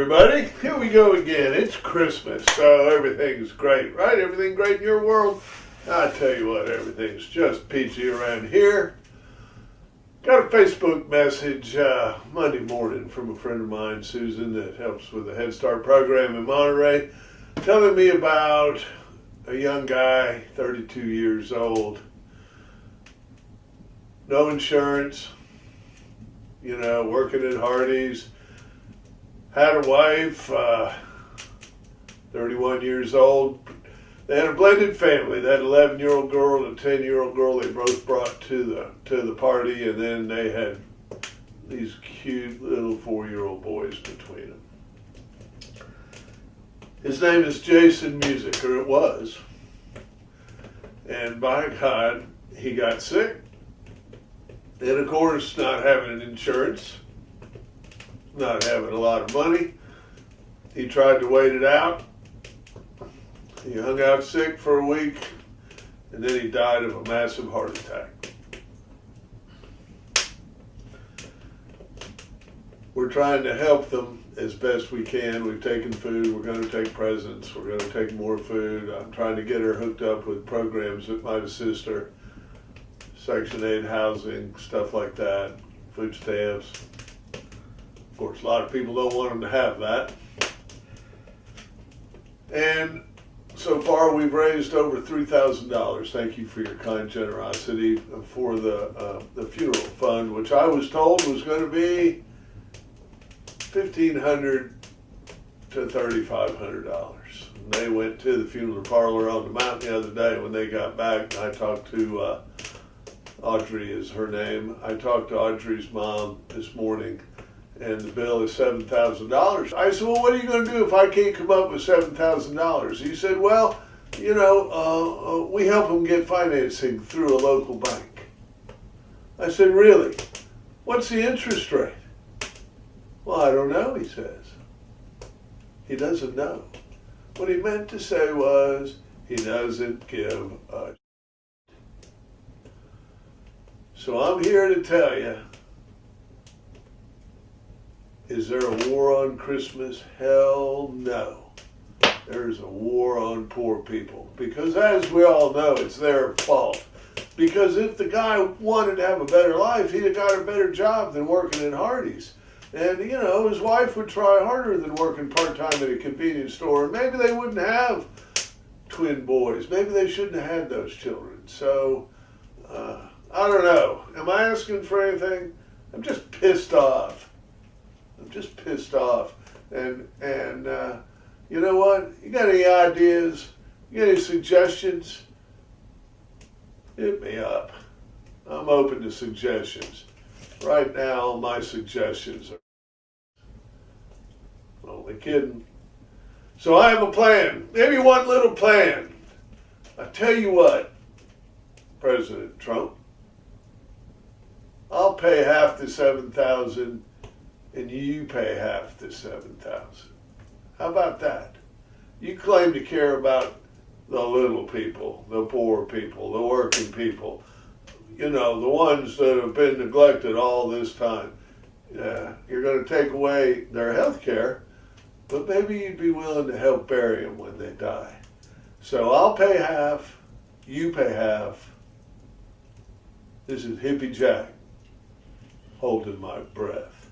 everybody. Here we go again. It's Christmas, so everything's great, right? Everything great in your world? I tell you what, everything's just peachy around here. Got a Facebook message Monday morning from a friend of mine, Susan, that helps with the Head Start program in Monterey, telling me about a young guy, 32 years old, no insurance, working at Hardee's. Had a wife, 31 years old. They had a blended family. They had an 11-year-old girl and a 10-year-old girl they both brought to the party, and then they had these cute little 4-year-old boys between them. His name is Jason Music, or it was. And by God, he got sick. And of course, not having an insurance, not having a lot of money, he tried to wait it out. He hung out sick for a week, and then he died of a massive heart attack. We're trying to help them as best we can. We've taken food. We're going to take presents. We're going to take more food. I'm trying to get her hooked up with programs that might assist her. Section 8 housing, stuff like that, food stamps. Of course, a lot of people don't want them to have that. And so far, we've raised over $3,000. Thank you for your kind generosity for the funeral fund, which I was told was going to be $1,500 to $3,500. And they went to the funeral parlor on the mountain the other day when they got back, and I talked to Audrey is her name. I talked to Audrey's mom this morning, and the bill is $7,000. I said, well, what are you going to do if I can't come up with $7,000? He said, well, we help them get financing through a local bank. I said, really? What's the interest rate? Well, I don't know, he says. He doesn't know. What he meant to say was, he doesn't give a. So I'm here to tell you, is there a war on Christmas? Hell no. There's a war on poor people. Because as we all know, it's their fault. Because if the guy wanted to have a better life, he'd have got a better job than working at Hardee's. And, his wife would try harder than working part-time at a convenience store. And maybe they wouldn't have twin boys. Maybe they shouldn't have had those children. So, I don't know. Am I asking for anything? I'm just pissed off. I'm just pissed off. And you know what? You got any ideas? You got any suggestions? Hit me up. I'm open to suggestions. Right now, my suggestions are only kidding. So I have a plan. Maybe one little plan. I tell you what, President Trump, I'll pay half the $7,000 and you pay half the $7,000. How about that? You claim to care about the little people, the poor people, the working people, the ones that have been neglected all this time. You're going to take away their health care, but maybe you'd be willing to help bury them when they die. So I'll pay half, you pay half. This is Hippie Jack, holding my breath.